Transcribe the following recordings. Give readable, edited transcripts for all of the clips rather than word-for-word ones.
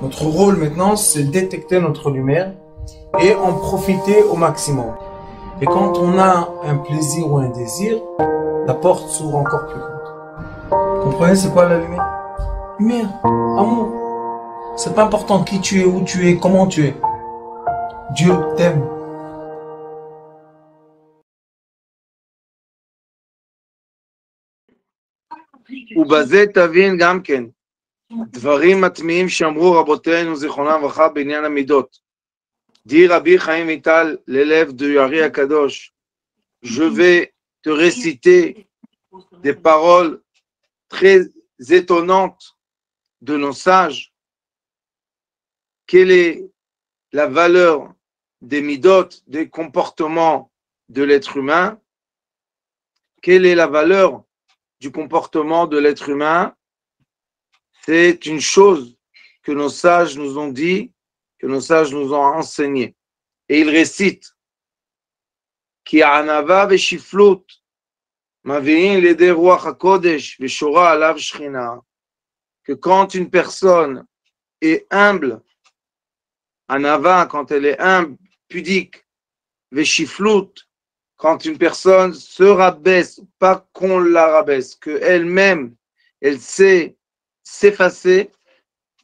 Notre rôle maintenant, c'est détecter notre lumière et en profiter au maximum. Et quand on a un plaisir ou un désir, la porte s'ouvre encore plus grande. Vous comprenez c'est quoi la lumière? Lumière, amour. C'est pas important qui tu es, où tu es, comment tu es. Dieu t'aime. ובזה תבין גם כן דברים מטמיעים שאמרו רבותינו זיכרונם לברכה בעניין המידות. dit Rabbi Chaim Vital, l'élève de Hari Akadosh, je vais te réciter des paroles très étonnantes de nos sages. Quelle est la valeur des midot, des comportements de l'être humain? Quelle est la valeur du comportement de l'être humain? C'est une chose que nos sages nous ont dit, que nos sages nous ont enseigné. Et ils récitent Ki anava veshiflut mavi'in l'eder ruach hakodesh veshora alav shchina, que quand une personne est humble, anava, quand elle est humble, pudique, veshiflut, quand une personne se rabaisse, pas qu'on la rabaisse, qu'elle-même, elle sait s'effacer,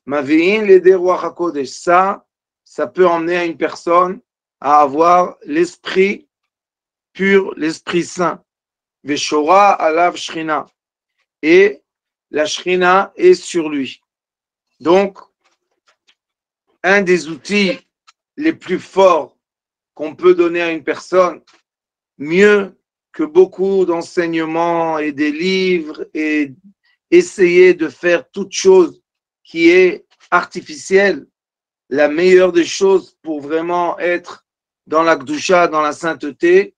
mavi'in l'eder ruach hakodesh, ça peut emmener à une personne à avoir l'esprit pur, l'esprit saint. Veshora alav shrina. Et la shrina est sur lui. Donc, un des outils les plus forts qu'on peut donner à une personne, mieux que beaucoup d'enseignements et des livres et essayer de faire toute chose qui est artificielle, la meilleure des choses pour vraiment être dans la Gdusha, dans la sainteté,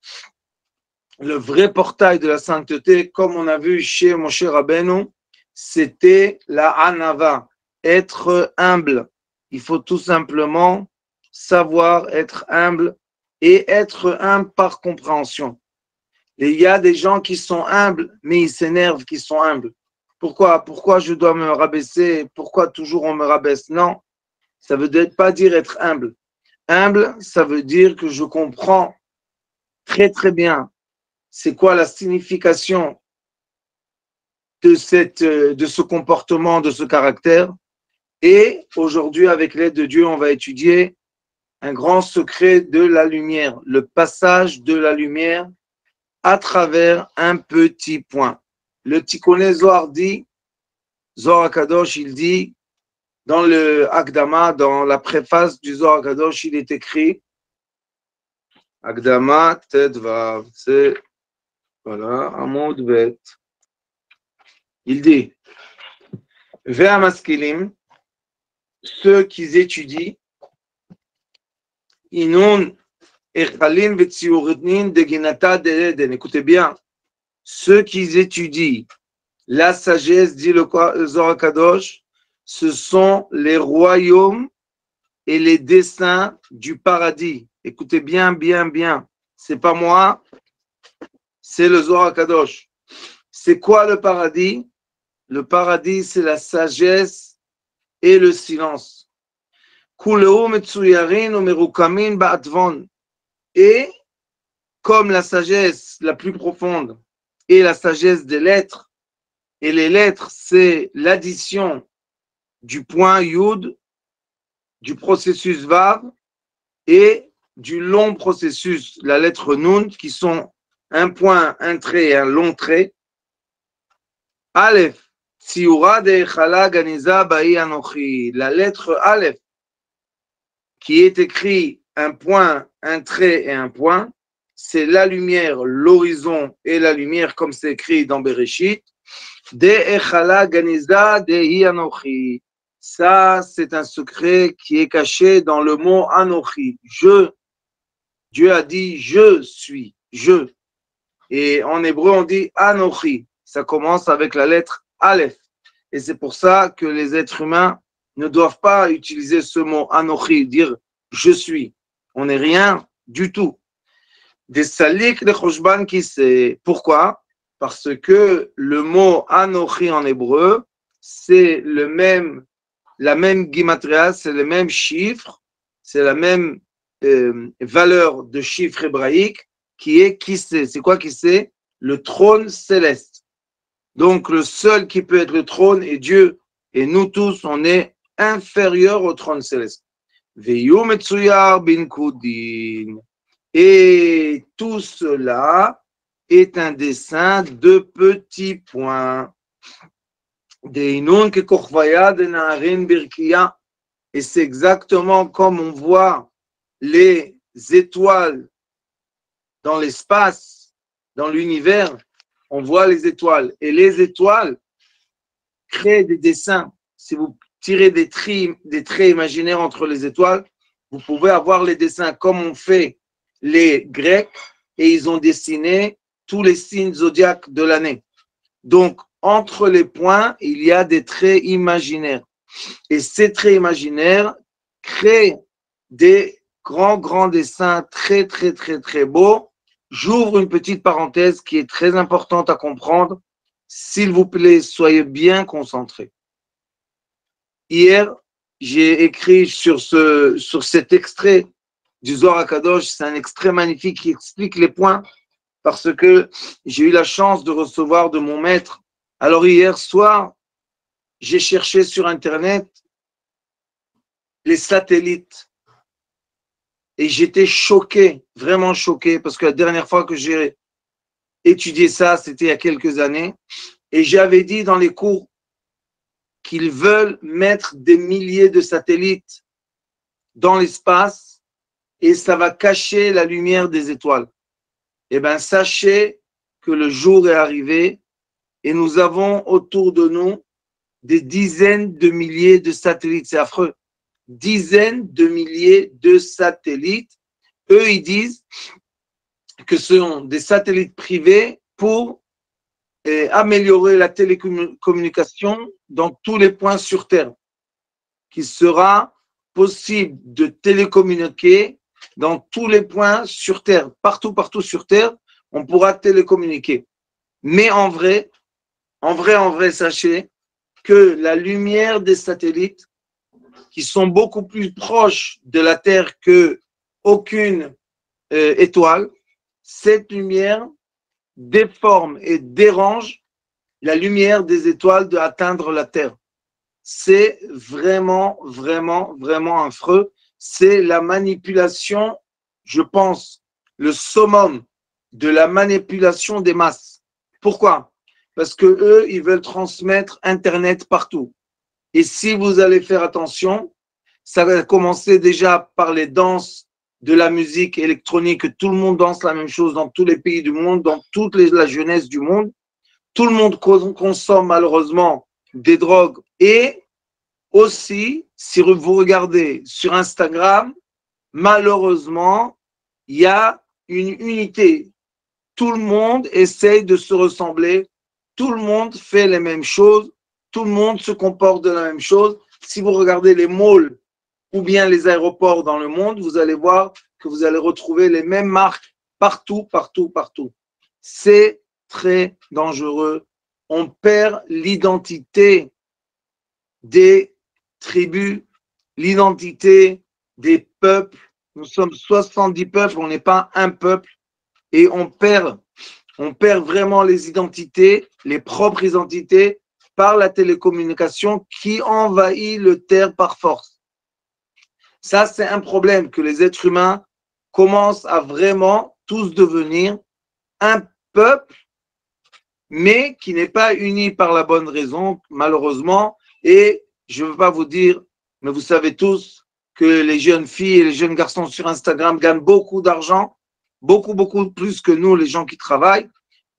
le vrai portail de la sainteté, comme on a vu chez Moshe Rabbeinu, c'était la Anava, être humble. Il faut tout simplement savoir être humble et être humble par compréhension. Et il y a des gens qui sont humbles, mais ils s'énervent qui sont humbles. Pourquoi je dois me rabaisser? Pourquoi toujours on me rabaisse? Non, ça ne veut pas dire être humble. Humble, ça veut dire que je comprends très très bien c'est quoi la signification de ce comportement, de ce caractère. Et aujourd'hui, avec l'aide de Dieu, on va étudier un grand secret de la lumière, le passage de la lumière à travers un petit point. Le Tikkuné Zohar dit, Zohar Kadosh, il dit, dans le Akdama, dans la préface du Zohar Kadosh, il est écrit, Akdama, Tedvav, c'est, voilà, Amud Bet. Il dit, vers Maskilim, ceux qui étudient, Inun Echalin Vetsiuridnin de Ginata de Eden. Écoutez bien, ceux qui étudient la sagesse, dit le Zohar Kadosh, ce sont les royaumes et les desseins du paradis. Écoutez bien, bien, bien. C'est pas moi, c'est le Zohar Kadosh. C'est quoi le paradis? Le paradis, c'est la sagesse et le silence. Et comme la sagesse la plus profonde est la sagesse des lettres, et les lettres, c'est l'addition du point Yud, du processus Vav et du long processus, la lettre Nun, qui sont un point, un trait et un long trait. Aleph. La lettre Aleph, qui est écrit un point, un trait et un point, c'est la lumière, l'horizon et la lumière, comme c'est écrit dans Bereshit. Ça, c'est un secret qui est caché dans le mot Anochi. Je. Dieu a dit je suis, je. Et en hébreu, on dit Anochi. Ça commence avec la lettre Aleph. Et c'est pour ça que les êtres humains ne doivent pas utiliser ce mot Anochi, dire je suis. On n'est rien du tout. Des salik de Choshban qui c'est. Pourquoi? Parce que le mot Anochi en hébreu, c'est le même la même gematria, c'est le même chiffre, c'est la même valeur de chiffre hébraïque qui est qui c'est. C'est quoi qui c'est? Le trône céleste. Donc le seul qui peut être le trône est Dieu. Et nous tous, on est inférieurs au trône céleste. Veyu metsuyar bin kudin. Et tout cela est un dessin de petits points. Deinun ke kochvaya de naarin birkiya. Et c'est exactement comme on voit les étoiles dans l'espace, dans l'univers, on voit les étoiles. Et les étoiles créent des dessins. Si vous tirez des traits imaginaires entre les étoiles, vous pouvez avoir les dessins comme on fait les Grecs, et ils ont dessiné tous les signes zodiaques de l'année. Donc, entre les points, il y a des traits imaginaires. Et ces traits imaginaires créent des grands dessins très, très, très, très beaux. J'ouvre une petite parenthèse qui est très importante à comprendre. S'il vous plaît, soyez bien concentrés. Hier, j'ai écrit sur cet extrait du Zohar HaKadosh. C'est un extrait magnifique qui explique les points parce que j'ai eu la chance de recevoir de mon maître. Alors hier soir, j'ai cherché sur Internet les satellites et j'étais choqué, vraiment choqué, parce que la dernière fois que j'ai étudié ça, c'était il y a quelques années, et j'avais dit dans les cours qu'ils veulent mettre des milliers de satellites dans l'espace et ça va cacher la lumière des étoiles. Eh bien, sachez que le jour est arrivé et nous avons autour de nous des dizaines de milliers de satellites. C'est affreux. Dizaines de milliers de satellites. Eux, ils disent que ce sont des satellites privés pour améliorer la télécommunication dans tous les points sur Terre. Qu'il sera possible de télécommuniquer dans tous les points sur Terre. Partout sur Terre, on pourra télécommuniquer. Mais en vrai, sachez que la lumière des satellites, qui sont beaucoup plus proches de la Terre que aucune étoile, cette lumière déforme et dérange la lumière des étoiles d'atteindre la Terre. C'est vraiment affreux. C'est la manipulation, je pense, le summum de la manipulation des masses. Pourquoi? Parce que eux, ils veulent transmettre Internet partout. Et si vous allez faire attention, ça va commencer déjà par les danses de la musique électronique. Tout le monde danse la même chose dans tous les pays du monde, dans toute la jeunesse du monde. Tout le monde consomme malheureusement des drogues. Et aussi, si vous regardez sur Instagram, malheureusement, il y a une unité. Tout le monde essaye de se ressembler. Tout le monde fait les mêmes choses. Tout le monde se comporte de la même chose. Si vous regardez les malls ou bien les aéroports dans le monde, vous allez voir que vous allez retrouver les mêmes marques partout. C'est très dangereux. On perd l'identité des tribus, l'identité des peuples. Nous sommes 70 peuples, on n'est pas un peuple. Et on perd vraiment les identités, les propres identités, par la télécommunication qui envahit le terre par force. Ça, c'est un problème que les êtres humains commencent à vraiment tous devenir un peuple, mais qui n'est pas uni par la bonne raison, malheureusement. Et je ne veux pas vous dire, mais vous savez tous que les jeunes filles et les jeunes garçons sur Instagram gagnent beaucoup d'argent, beaucoup plus que nous, les gens qui travaillent,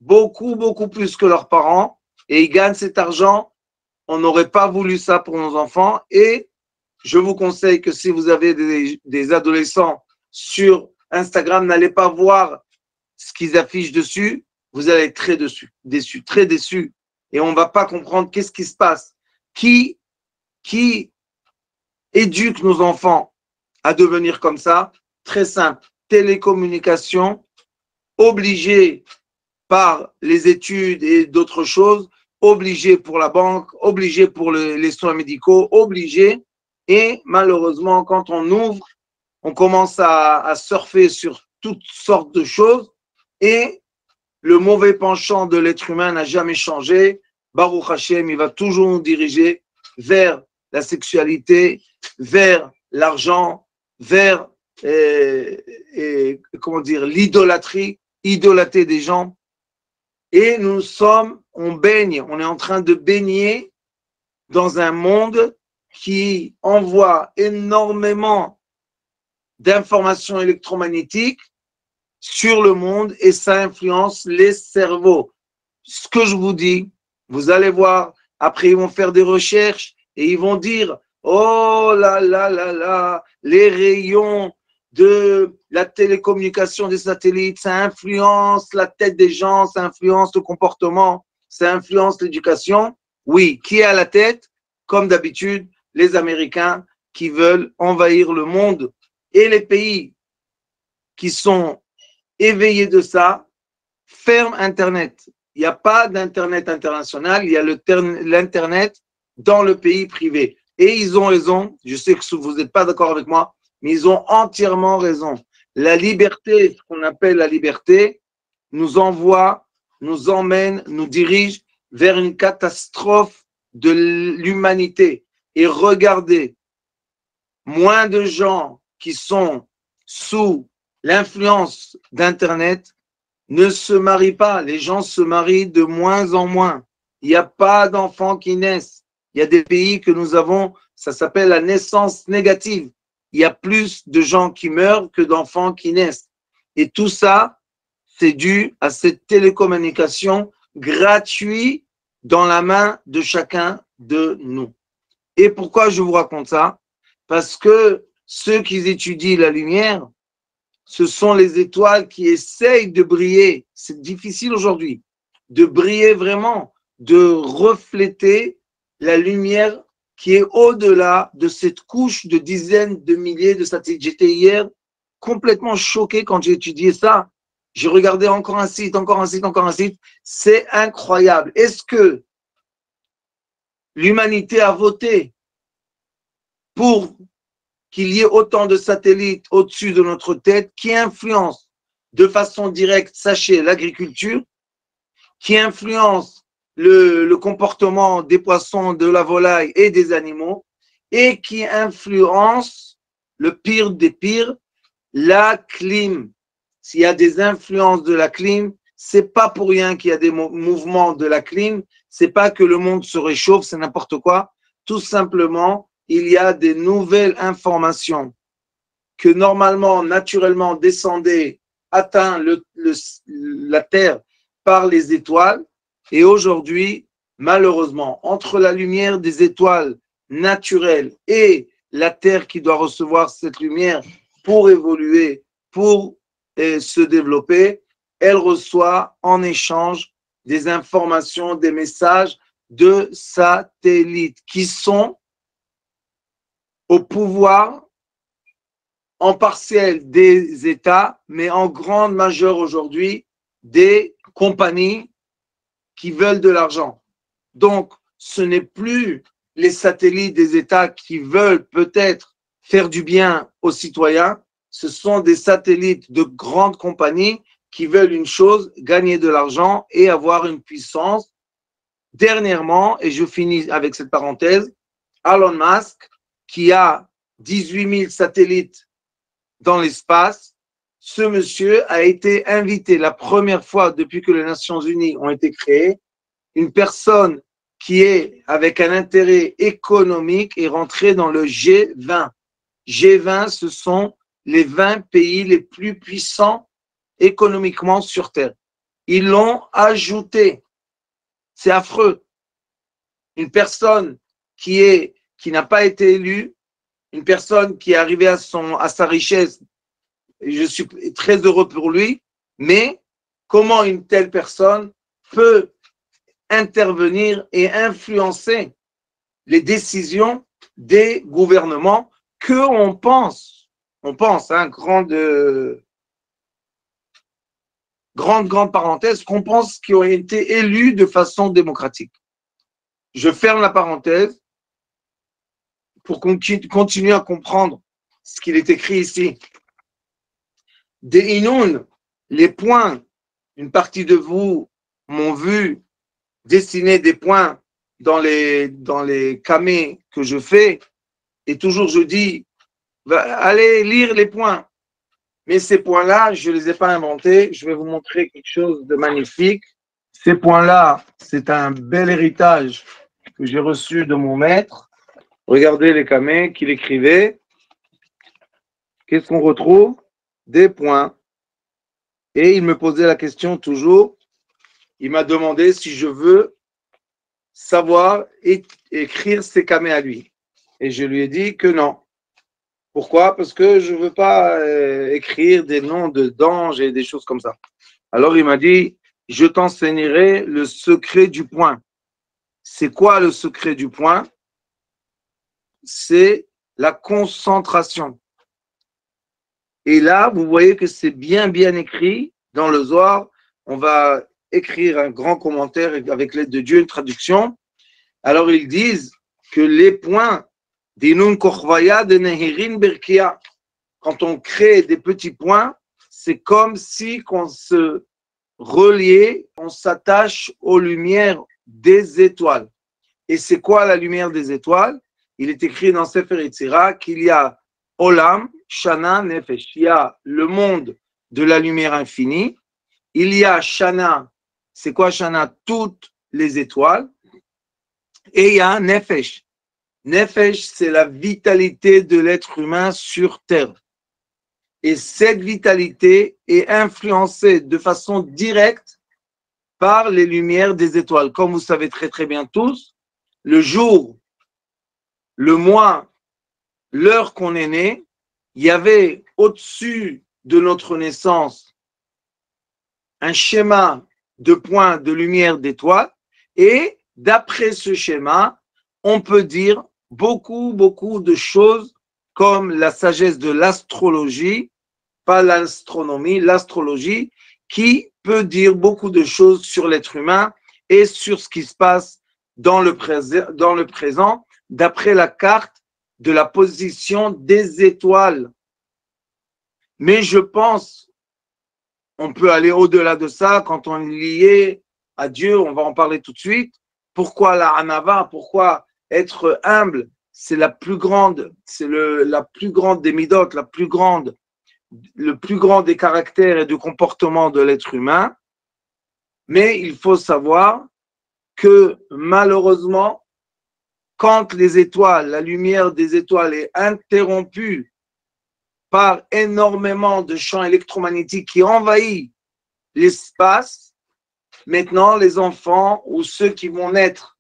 beaucoup plus que leurs parents. Et ils gagnent cet argent. On n'aurait pas voulu ça pour nos enfants. Et je vous conseille que si vous avez des adolescents sur Instagram, n'allez pas voir ce qu'ils affichent dessus. Vous allez être très déçus, très déçus. Et on ne va pas comprendre qu'est-ce qui se passe. Qui éduque nos enfants à devenir comme ça? Très simple. Télécommunication, obligé par les études et d'autres choses, obligé pour la banque, obligé pour les soins médicaux, obligé. Et malheureusement, quand on ouvre, on commence à surfer sur toutes sortes de choses et le mauvais penchant de l'être humain n'a jamais changé. Baruch Hashem, il va toujours nous diriger vers la sexualité, vers l'argent, vers comment dire, l'idolâtrie, idolâtrer des gens. Et nous sommes, on baigne, on est en train de baigner dans un monde qui envoie énormément d'informations électromagnétiques sur le monde et ça influence les cerveaux. Ce que je vous dis, vous allez voir, après ils vont faire des recherches et ils vont dire oh là là là là, les rayons de la télécommunication des satellites, ça influence la tête des gens, ça influence le comportement, ça influence l'éducation. Oui, qui est à la tête? Comme d'habitude, les Américains qui veulent envahir le monde et les pays qui sont éveillés de ça ferment Internet. Il n'y a pas d'Internet international, il y a l'Internet dans le pays privé. Et ils ont raison, je sais que vous n'êtes pas d'accord avec moi, mais ils ont entièrement raison. La liberté, ce qu'on appelle la liberté, nous envoie, nous emmène, nous dirige vers une catastrophe de l'humanité. Et regardez, moins de gens qui sont sous l'influence d'Internet ne se marient pas. Les gens se marient de moins en moins. Il n'y a pas d'enfants qui naissent. Il y a des pays que nous avons, ça s'appelle la naissance négative. Il y a plus de gens qui meurent que d'enfants qui naissent. Et tout ça, c'est dû à cette télécommunication gratuite dans la main de chacun de nous. Et pourquoi je vous raconte ça? Parce que ceux qui étudient la lumière, ce sont les étoiles qui essayent de briller. C'est difficile aujourd'hui de briller vraiment, de refléter la lumière qui est au-delà de cette couche de dizaines de milliers de satellites. J'étais hier complètement choqué quand j'ai étudié ça. J'ai regardé encore un site, encore un site, encore un site. C'est incroyable. Est-ce que l'humanité a voté pour qu'il y ait autant de satellites au-dessus de notre tête qui influencent de façon directe, sachez, l'agriculture, qui influencent le comportement des poissons, de la volaille et des animaux, et qui influencent, le pire des pires, la clim. S'il y a des influences de la clim, c'est pas pour rien qu'il y a des mouvements de la clim, c'est pas que le monde se réchauffe, c'est n'importe quoi. Tout simplement, il y a des nouvelles informations que normalement, naturellement, descendaient, atteint la Terre par les étoiles. Et aujourd'hui, malheureusement, entre la lumière des étoiles naturelles et la Terre qui doit recevoir cette lumière pour évoluer, pour se développer, elle reçoit en échange des informations, des messages de satellites qui sont au pouvoir en partiel des États, mais en grande majeure aujourd'hui des compagnies qui veulent de l'argent. Donc, ce n'est plus les satellites des États qui veulent peut-être faire du bien aux citoyens, ce sont des satellites de grandes compagnies qui veulent une chose, gagner de l'argent et avoir une puissance. Dernièrement, et je finis avec cette parenthèse, Elon Musk, qui a 18 000 satellites dans l'espace, ce monsieur a été invité la première fois depuis que les Nations Unies ont été créées, une personne qui est avec un intérêt économique est rentrée dans le G20. G20, ce sont les 20 pays les plus puissants économiquement sur Terre. Ils l'ont ajouté. C'est affreux. Une personne qui n'a pas été élue, une personne qui est arrivée à sa richesse, je suis très heureux pour lui, mais comment une telle personne peut intervenir et influencer les décisions des gouvernements que on pense, grande parenthèse, qu'on pense qui ont été élus de façon démocratique. Je ferme la parenthèse pour qu'on continue à comprendre ce qu'il est écrit ici. Des Inoun, les points, une partie de vous m'ont vu dessiner des points dans les kamés que je fais, et toujours je dis, allez lire les points. Mais ces points-là, je ne les ai pas inventés. Je vais vous montrer quelque chose de magnifique. Ces points-là, c'est un bel héritage que j'ai reçu de mon maître. Regardez les kamés qu'il écrivait. Qu'est-ce qu'on retrouve? Des points. Et il me posait la question toujours. Il m'a demandé si je veux savoir écrire ses kamés à lui. Et je lui ai dit que non. Pourquoi? Parce que je ne veux pas écrire des noms d'anges et des choses comme ça. Alors il m'a dit, je t'enseignerai le secret du point. C'est quoi le secret du point? C'est la concentration. Et là, vous voyez que c'est bien écrit dans le Zohar. On va écrire un grand commentaire avec l'aide de Dieu, une traduction. Alors ils disent que les points Dinun Korvaya de Nehirin Berkia, quand on crée des petits points, c'est comme si on se reliait, on s'attache aux lumières des étoiles. Et c'est quoi la lumière des étoiles? Il est écrit dans Sefer Yetzira qu'il y a Olam, Shana, Nefesh. Il y a le monde de la lumière infinie. Il y a Shana, c'est quoi Shana? Toutes les étoiles. Et il y a Nefesh. Nefesh, c'est la vitalité de l'être humain sur Terre. Et cette vitalité est influencée de façon directe par les lumières des étoiles. Comme vous savez très bien tous, le jour, le mois, l'heure qu'on est né, il y avait au-dessus de notre naissance un schéma de points de lumière d'étoiles. Et d'après ce schéma, on peut dire beaucoup de choses comme la sagesse de l'astrologie, pas l'astronomie, l'astrologie, qui peut dire beaucoup de choses sur l'être humain et sur ce qui se passe dans le présent, d'après la carte de la position des étoiles. Mais je pense, on peut aller au-delà de ça, quand on est lié à Dieu, on va en parler tout de suite. Pourquoi la Hanava? Pourquoi être humble? C'est la plus grande, c'est la plus grande des midotes, le plus grand des caractères et du comportement de l'être humain. Mais il faut savoir que malheureusement, quand les étoiles, la lumière des étoiles est interrompue par énormément de champs électromagnétiques qui envahissent l'espace, maintenant les enfants ou ceux qui vont naître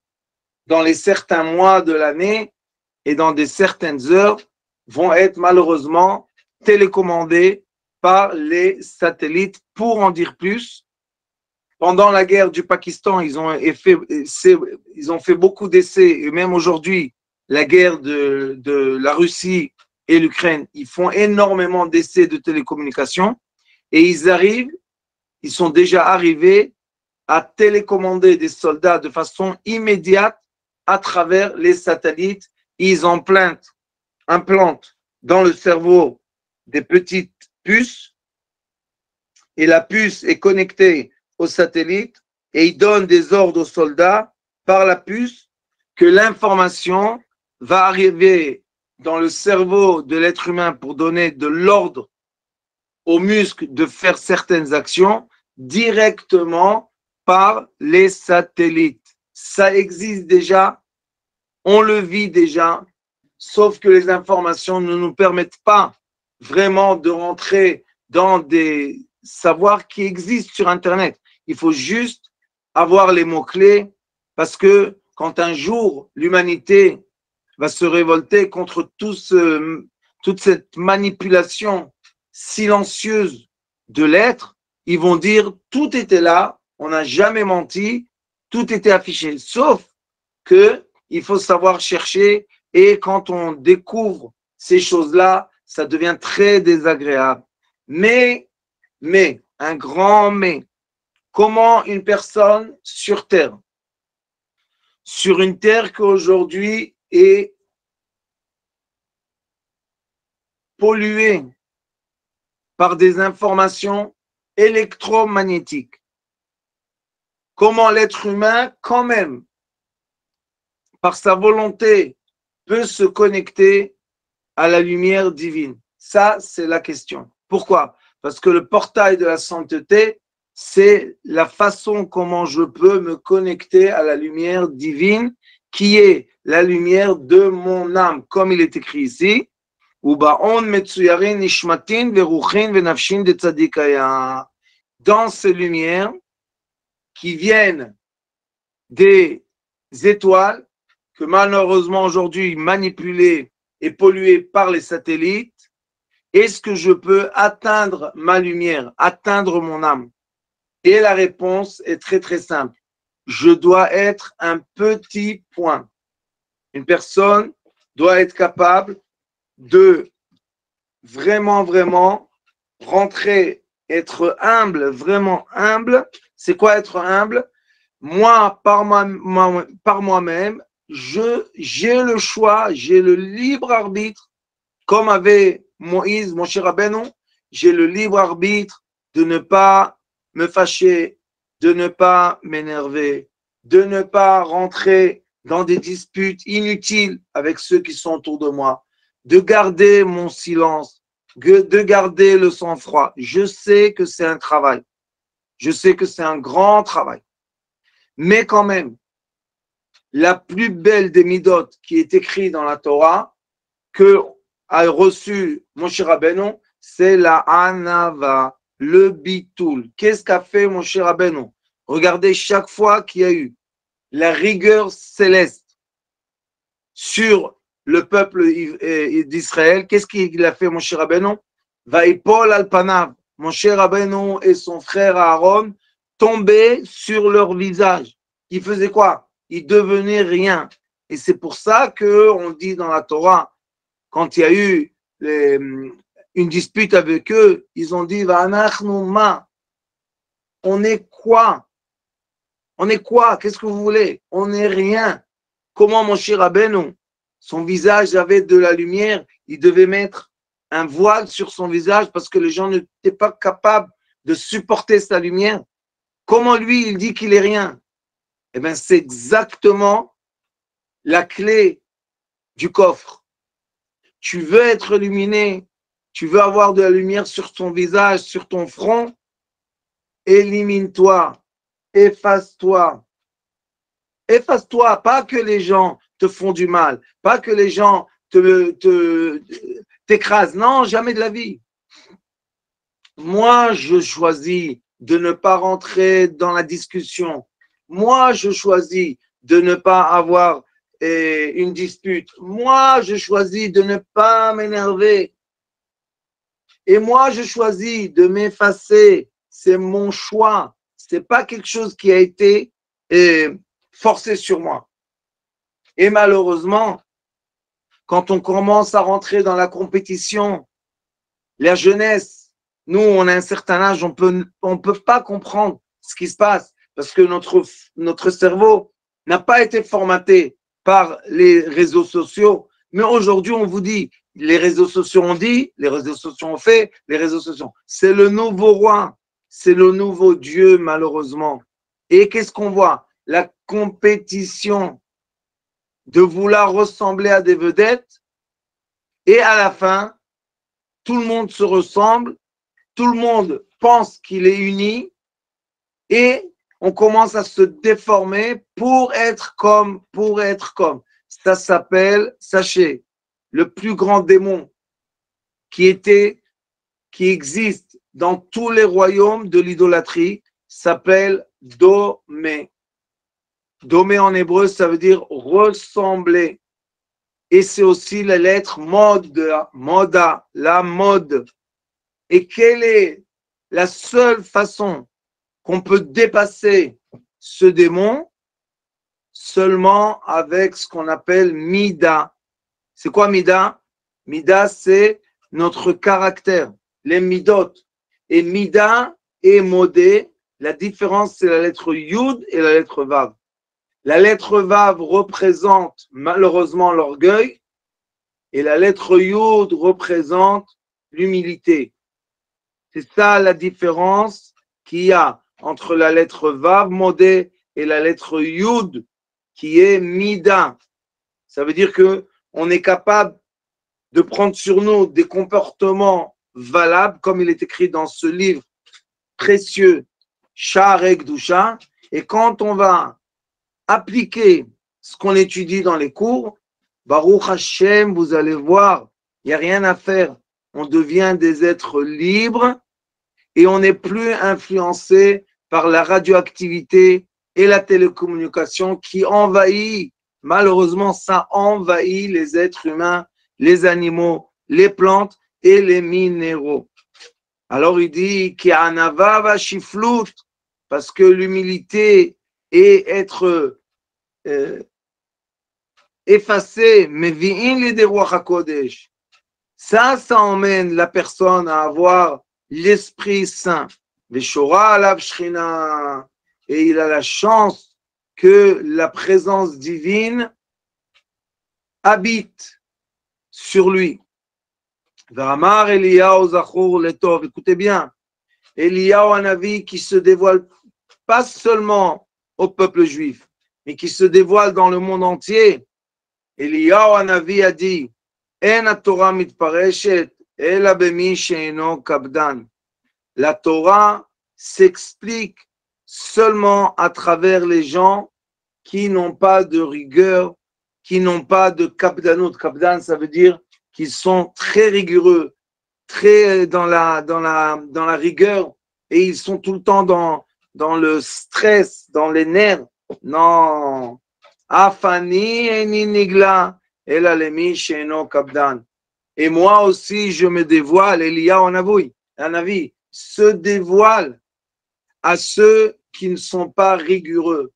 dans les certains mois de l'année et dans des certaines heures vont être malheureusement télécommandés par les satellites. Pour en dire plus, pendant la guerre du Pakistan, ils ont fait beaucoup d'essais, et même aujourd'hui, la guerre de la Russie et l'Ukraine, ils font énormément d'essais de télécommunication et ils sont déjà arrivés à télécommander des soldats de façon immédiate à travers les satellites. Ils implantent dans le cerveau des petites puces et la puce est connectée au satellite et ils donnent des ordres aux soldats par la puce que l'information va arriver dans le cerveau de l'être humain pour donner de l'ordre aux muscles de faire certaines actions directement par les satellites. Ça existe déjà, on le vit déjà, sauf que les informations ne nous permettent pas vraiment de rentrer dans des savoirs qui existent sur Internet. Il faut juste avoir les mots-clés parce que quand un jour l'humanité va se révolter contre toute cette manipulation silencieuse de l'être, ils vont dire tout était là, on n'a jamais menti, tout était affiché. Sauf que il faut savoir chercher et quand on découvre ces choses-là, ça devient très désagréable. Mais, un grand mais, comment une personne sur Terre sur une terre qui aujourd'hui est polluée par des informations électromagnétiques. Comment l'être humain, quand même, par sa volonté, peut se connecter à la lumière divine? Ça, c'est la question. Pourquoi? Parce que le portail de la sainteté, c'est la façon comment je peux me connecter à la lumière divine, qui est la lumière de mon âme, comme il est écrit ici. Dans ces lumières qui viennent des étoiles, que malheureusement aujourd'hui manipulées et polluées par les satellites, est-ce que je peux atteindre ma lumière, atteindre mon âme? Et la réponse est très très simple. Je dois être un petit point. Une personne doit être capable de vraiment rentrer, être humble, vraiment humble. C'est quoi être humble? Moi, par moi-même, j'ai le choix, j'ai le libre arbitre, comme avait Moïse, mon cher Rabbeinu, j'ai le libre arbitre de ne pas me fâcher, de ne pas m'énerver, de ne pas rentrer dans des disputes inutiles avec ceux qui sont autour de moi, de garder mon silence, de garder le sang-froid. Je sais que c'est un travail. Je sais que c'est un grand travail. Mais quand même, la plus belle des midot qui est écrite dans la Torah, que a reçu Moshe Rabbeinu, c'est la Anava, le Bitoul. Qu'est-ce qu'a fait Moshe Rabbeinu? Regardez, chaque fois qu'il y a eu la rigueur céleste sur le peuple d'Israël, qu'est-ce qu'il a fait Moshe Rabbeinu? Vaipol al-Panav. Moshe Rabbeinu et son frère Aaron tombaient sur leur visage. Ils faisaient quoi? Ils devenaient rien. Et c'est pour ça qu'on dit dans la Torah, quand il y a eu une dispute avec eux, ils ont dit, on est quoi? On est quoi? Qu'est-ce que vous voulez? On n'est rien. Comment Moshe Rabbeinu, son visage avait de la lumière, il devait mettre un voile sur son visage parce que les gens n'étaient pas capables de supporter sa lumière. Comment lui, il dit qu'il est rien? Eh bien, c'est exactement la clé du coffre. Tu veux être illuminé, tu veux avoir de la lumière sur ton visage, sur ton front, élimine-toi, efface-toi. Efface-toi, pas que les gens te font du mal, pas que les gens t'écrasent. Non, jamais de la vie. Moi, je choisis de ne pas rentrer dans la discussion. Moi, je choisis de ne pas avoir une dispute. Moi, je choisis de ne pas m'énerver. Et moi, je choisis de m'effacer. C'est mon choix. C'est pas quelque chose qui a été forcé sur moi. Et malheureusement, quand on commence à rentrer dans la compétition, la jeunesse, nous, on a un certain âge, on peut pas comprendre ce qui se passe parce que notre cerveau n'a pas été formaté par les réseaux sociaux. Mais aujourd'hui, on vous dit, les réseaux sociaux ont dit, les réseaux sociaux ont fait, les réseaux sociaux. C'est le nouveau roi, c'est le nouveau Dieu, malheureusement. Et qu'est-ce qu'on voit? La compétition de vouloir ressembler à des vedettes. Et à la fin, tout le monde se ressemble, tout le monde pense qu'il est uni et on commence à se déformer pour être comme. Ça s'appelle, sachez, le plus grand démon qui existe dans tous les royaumes de l'idolâtrie s'appelle Domé. Domé en hébreu, ça veut dire ressembler. Et c'est aussi la lettre moda, la mode. Et quelle est la seule façon qu'on peut dépasser ce démon? Seulement avec ce qu'on appelle Mida. C'est quoi Mida? Mida, c'est notre caractère, les Midot. Et Mida et Modé, la différence, c'est la lettre Yud et la lettre Vav. La lettre Vav représente malheureusement l'orgueil et la lettre Yud représente l'humilité. C'est ça la différence qu'il y a entre la lettre Vav, Modé, et la lettre Yud, qui est Mida. Ça veut dire que on est capable de prendre sur nous des comportements valables, comme il est écrit dans ce livre précieux, Sha'ar Kedusha, et quand on va appliquer ce qu'on étudie dans les cours, Baruch Hashem, vous allez voir, il n'y a rien à faire. On devient des êtres libres et on n'est plus influencé par la radioactivité et la télécommunication qui envahit, malheureusement, ça envahit les êtres humains, les animaux, les plantes et les minéraux. Alors il dit Ki'anava va shiflut, parce que l'humilité et être effacé, mais vi'in li de Ruach HaKodesh. Ça emmène la personne à avoir l'Esprit Saint. Veshora alav Shechina, et il a la chance que la présence divine habite sur lui. V'amar Eliyahu Zachor Letov. Écoutez bien, Eliyahu Hanavi qui se dévoile pas seulement au peuple juif, mais qui se dévoile dans le monde entier. Eliyahu Hanavi a dit En Torah mitpareshet ela bemi she'eno kabdan. La Torah s'explique seulement à travers les gens qui n'ont pas de rigueur, qui n'ont pas de kabdanut. Kabdan, ça veut dire qu'ils sont très rigoureux, très dans la rigueur, et ils sont tout le temps dans le stress, dans les nerfs. Non. Afani eni nigla ela lemi she'eno kabdan. Et moi aussi, je me dévoile, Eliyahu Hanavi se dévoile à ceux qui ne sont pas rigoureux.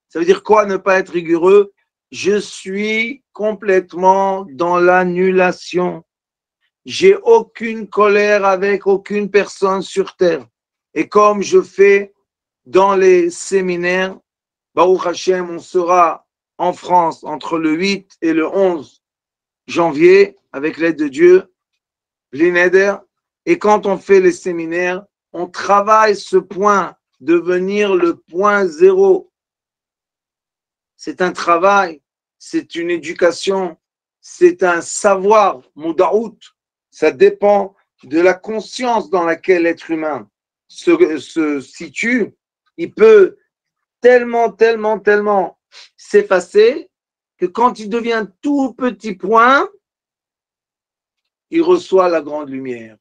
Ça veut dire quoi, ne pas être rigoureux? Je suis complètement dans l'annulation. J'ai aucune colère avec aucune personne sur terre. Et comme je fais dans les séminaires, Baruch Hashem, on sera en France entre le 8 et le 11 janvier, avec l'aide de Dieu, Blineder. Et quand on fait les séminaires, on travaille ce point, devenir le point zéro. C'est un travail, c'est une éducation, c'est un savoir, Moudaout. Ça dépend de la conscience dans laquelle l'être humain se situe. Il peut tellement s'effacer que quand il devient tout petit point, il reçoit la grande lumière.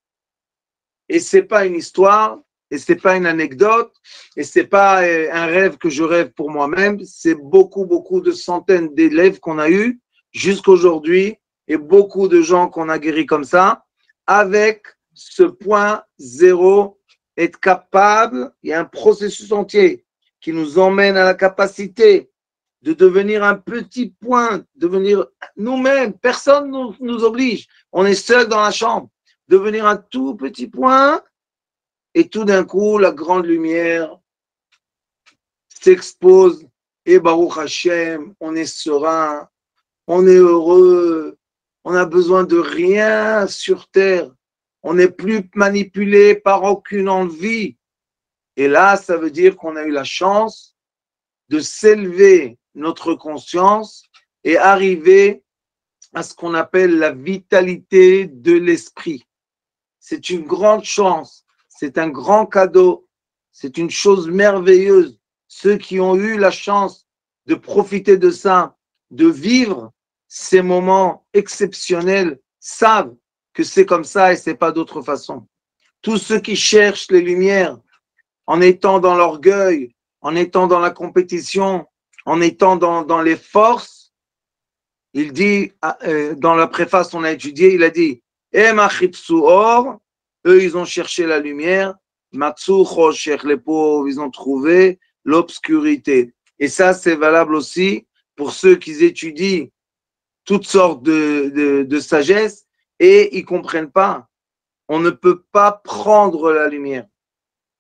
Et c'est pas une histoire, et c'est pas une anecdote, et c'est pas un rêve que je rêve pour moi-même, c'est beaucoup de centaines d'élèves qu'on a eu jusqu'aujourd'hui, et beaucoup de gens qu'on a guéris comme ça, avec ce point zéro, être capable, il y a un processus entier qui nous emmène à la capacité de devenir un petit point, devenir nous-mêmes, personne ne nous oblige, on est seul dans la chambre, devenir un tout petit point, et tout d'un coup, la grande lumière s'expose, et Baruch Hashem, on est serein, on est heureux, on n'a besoin de rien sur terre, on n'est plus manipulé par aucune envie. Et là, ça veut dire qu'on a eu la chance de s'élever notre conscience et arriver à ce qu'on appelle la vitalité de l'esprit. C'est une grande chance, c'est un grand cadeau, c'est une chose merveilleuse. Ceux qui ont eu la chance de profiter de ça, de vivre ces moments exceptionnels, savent que c'est comme ça et c'est pas d'autre façon. Tous ceux qui cherchent les lumières en étant dans l'orgueil, en étant dans la compétition, en étant dans les forces, il dit, dans la préface on a étudié, il a dit or, eux ils ont cherché la lumière, Matsu Choshech, les pauvres, ils ont trouvé l'obscurité. Et ça c'est valable aussi pour ceux qui étudient toutes sortes de sagesse et ils ne comprennent pas. On ne peut pas prendre la lumière.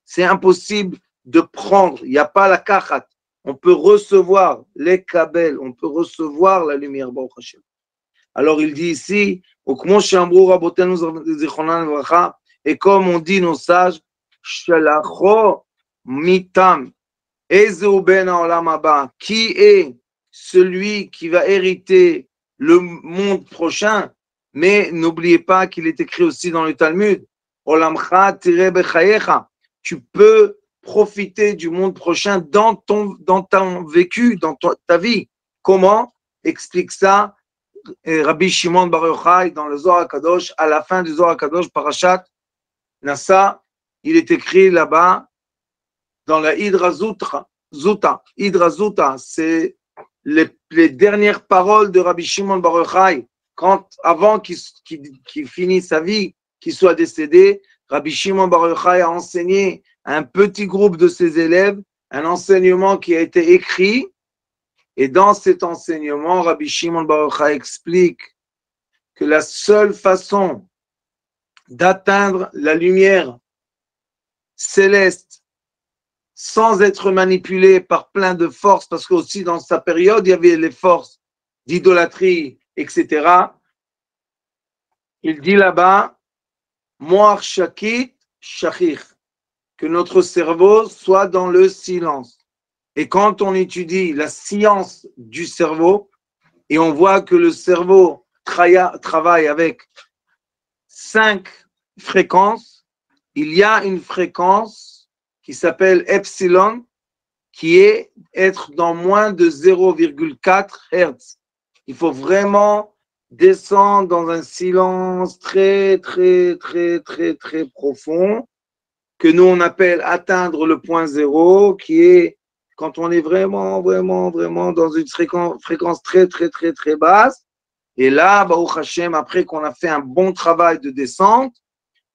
C'est impossible de prendre. Il n'y a pas la kachat. On peut recevoir les kabel, on peut recevoir la lumière, Baruch Hashem. Alors il dit ici, et comme on dit nos sages, mitam, qui est celui qui va hériter le monde prochain, mais n'oubliez pas qu'il est écrit aussi dans le Talmud, tu peux profiter du monde prochain dans ton vécu, dans ta vie. Comment? Explique ça Rabbi Shimon Bar Yochai dans le Zohar HaKadosh, à la fin du Zohar HaKadosh, Parashat Nasa, il est écrit là-bas, dans la Hidra Zuta, c'est les dernières paroles de Rabbi Shimon Bar Yochai, avant qu'il finisse sa vie, qu'il soit décédé. Rabbi Shimon Bar Yochai a enseigné à un petit groupe de ses élèves un enseignement qui a été écrit. Et dans cet enseignement, Rabbi Shimon Bar Yochai explique que la seule façon d'atteindre la lumière céleste sans être manipulé par plein de forces, parce qu'aussi dans sa période, il y avait les forces d'idolâtrie, etc. Il dit là-bas, Moar Shakit Shachich, que notre cerveau soit dans le silence. Et quand on étudie la science du cerveau, et on voit que le cerveau travaille avec 5 fréquences, il y a une fréquence qui s'appelle epsilon, qui est être dans moins de 0,4 Hertz. Il faut vraiment descendre dans un silence très, très, très, très, très profond, que nous on appelle atteindre le point zéro, qui est quand on est vraiment, vraiment, vraiment dans une fréquence très, très, très, très basse. Et là, Baruch Hashem, après qu'on a fait un bon travail de descente,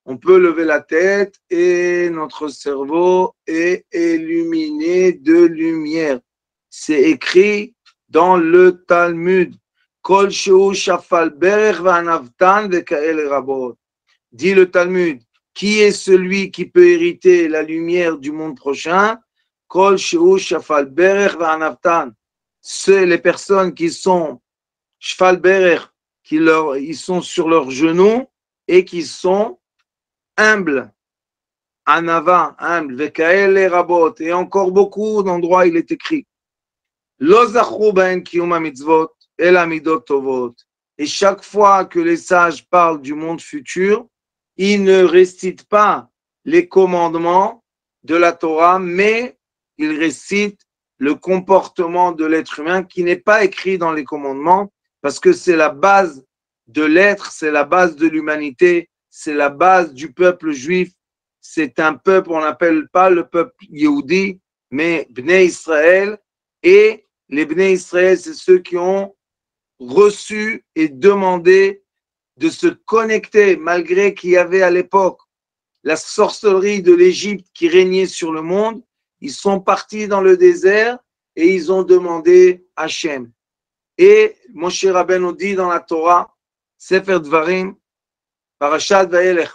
on peut lever la tête et notre cerveau est illuminé de lumière. C'est écrit dans le Talmud. Kol sheu shafal berech va'anavtan vekael rabot. Dit le Talmud, qui est celui qui peut hériter la lumière du monde prochain? Kol sheu shafal berech va'anavtan. C'est les personnes qui sont shafal berech, ils sont sur leurs genoux et qui sont humble, anava, humble, vekaele rabot, et encore beaucoup d'endroits il est écrit. Lo zachru ben kiyum mitzvot, el amidot tovot. Et chaque fois que les sages parlent du monde futur, ils ne récitent pas les commandements de la Torah, mais ils récitent le comportement de l'être humain qui n'est pas écrit dans les commandements, parce que c'est la base de l'être, c'est la base de l'humanité. C'est la base du peuple juif. C'est un peuple, on n'appelle pas le peuple Yehudi, mais Bnei Israël. Et les Bnei Israël, c'est ceux qui ont reçu et demandé de se connecter, malgré qu'il y avait à l'époque la sorcellerie de l'Égypte qui régnait sur le monde. Ils sont partis dans le désert et ils ont demandé Hachem. Et Moshe Rabbeinu dit dans la Torah, Sefer Dvarim, Parashat Vayelech,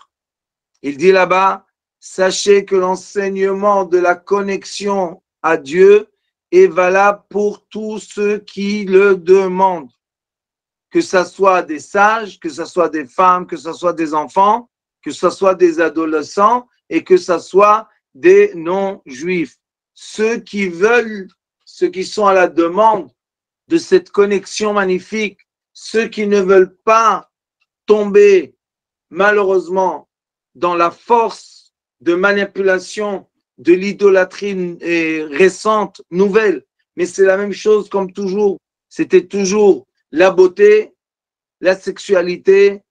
il dit là-bas, sachez que l'enseignement de la connexion à Dieu est valable pour tous ceux qui le demandent. Que ce soit des sages, que ce soit des femmes, que ce soit des enfants, que ce soit des adolescents et que ce soit des non-juifs. Ceux qui veulent, ceux qui sont à la demande de cette connexion magnifique, ceux qui ne veulent pas tomber malheureusement dans la force de manipulation de l'idolâtrie récente, nouvelle, mais c'est la même chose comme toujours. C'était toujours la beauté, la sexualité,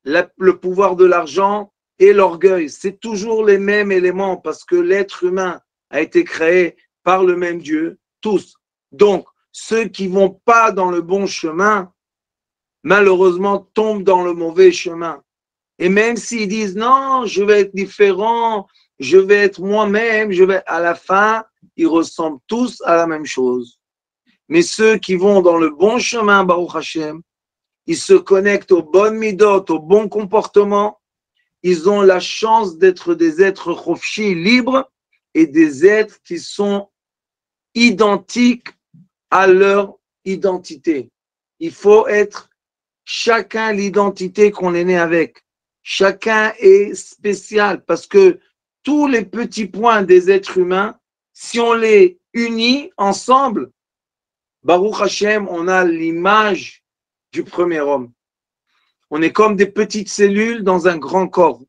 le pouvoir de l'argent et l'orgueil. C'est toujours les mêmes éléments parce que l'être humain a été créé par le même Dieu, tous. Donc, ceux qui vont pas dans le bon chemin, malheureusement, tombent dans le mauvais chemin. Et même s'ils disent non, je vais être différent, je vais être moi-même, à la fin, ils ressemblent tous à la même chose. Mais ceux qui vont dans le bon chemin, Baruch Hashem, ils se connectent aux bonnes midot, au bon comportement, ils ont la chance d'être des êtres chofshi, libres, et des êtres qui sont identiques à leur identité. Il faut être chacun l'identité qu'on est né avec. Chacun est spécial parce que tous les petits points des êtres humains, si on les unit ensemble, Baruch Hashem, on a l'image du premier homme. On est comme des petites cellules dans un grand corps.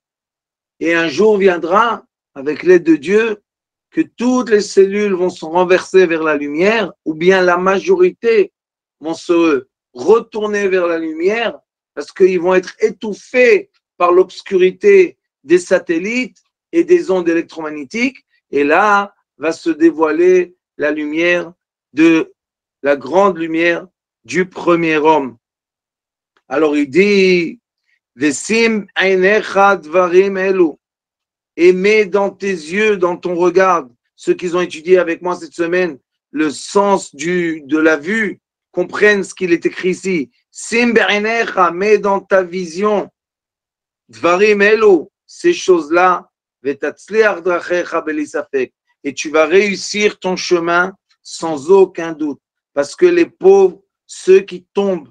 Et un jour viendra, avec l'aide de Dieu, que toutes les cellules vont se renverser vers la lumière, ou bien la majorité vont se retourner vers la lumière, parce qu'ils vont être étouffés par l'obscurité des satellites et des ondes électromagnétiques. Et là va se dévoiler la lumière de la grande lumière du premier homme. Alors il dit, Vesim einecha dvarim elu. Et mets dans tes yeux, dans ton regard, ceux qui ont étudié avec moi cette semaine, le sens de la vue, comprennent ce qu'il est écrit ici. Sim beinecha, mets dans ta vision, dvarim elu, ces choses-là, vetatzliach drachecha belisafek. Et tu vas réussir ton chemin sans aucun doute. Parce que les pauvres, ceux qui tombent,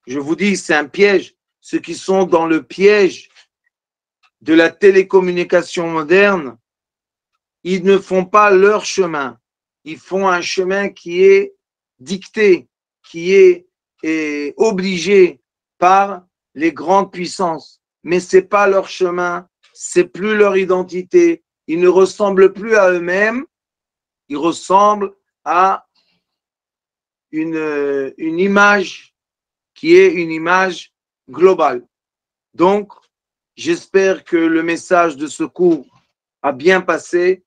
je vous dis, c'est un piège, ceux qui sont dans le piège de la télécommunication moderne, ils ne font pas leur chemin. Ils font un chemin qui est dicté, qui est obligé par les grandes puissances. Mais ce n'est pas leur chemin, ce n'est plus leur identité. Ils ne ressemblent plus à eux-mêmes, ils ressemblent à une image qui est une image globale. Donc, j'espère que le message de ce cours a bien passé.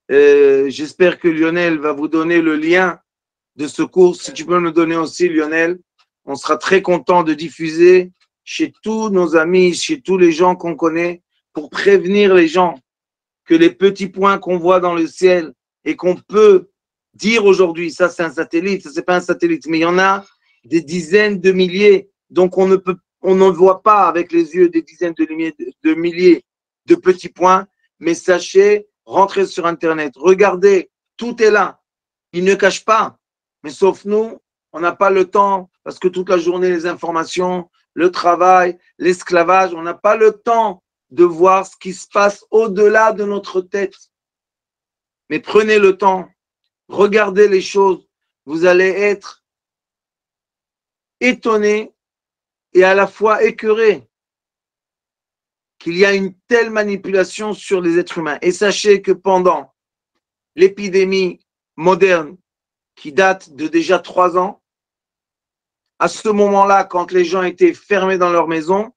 J'espère que Lionel va vous donner le lien de ce cours. Si tu peux me donner aussi, Lionel, on sera très content de diffuser chez tous nos amis, chez tous les gens qu'on connaît, pour prévenir les gens que les petits points qu'on voit dans le ciel et qu'on peut dire aujourd'hui, ça c'est un satellite, ça c'est pas un satellite, mais il y en a des dizaines de milliers, donc on ne voit pas avec les yeux des dizaines de milliers de petits points, mais sachez, rentrez sur Internet, regardez, tout est là, il ne cache pas, mais sauf nous, on n'a pas le temps, parce que toute la journée, les informations, le travail, l'esclavage, on n'a pas le temps de voir ce qui se passe au-delà de notre tête. Mais prenez le temps, regardez les choses, vous allez être étonné et à la fois écœuré qu'il y a une telle manipulation sur les êtres humains. Et sachez que pendant l'épidémie moderne qui date de déjà 3 ans, à ce moment-là, quand les gens étaient fermés dans leur maison,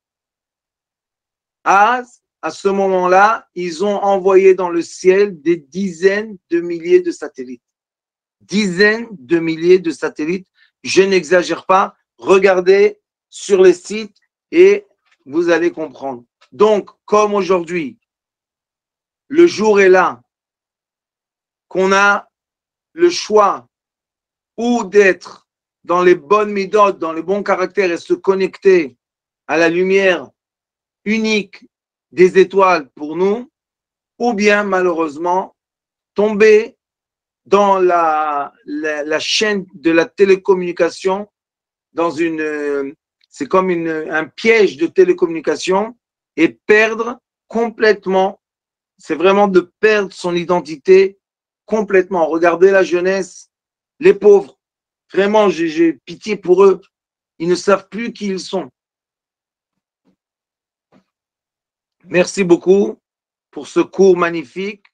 à ce moment-là, ils ont envoyé dans le ciel des dizaines de milliers de satellites. Dizaines de milliers de satellites, je n'exagère pas. Regardez sur les sites et vous allez comprendre. Donc, comme aujourd'hui, le jour est là, qu'on a le choix ou d'être dans les bonnes méthodes, dans les bons caractères et se connecter à la lumière unique des étoiles pour nous, ou bien malheureusement tomber dans la chaîne de la télécommunication, c'est comme un piège de télécommunication et perdre complètement, c'est vraiment de perdre son identité complètement. Regardez la jeunesse, les pauvres, vraiment j'ai pitié pour eux, ils ne savent plus qui ils sont. Merci beaucoup pour ce cours magnifique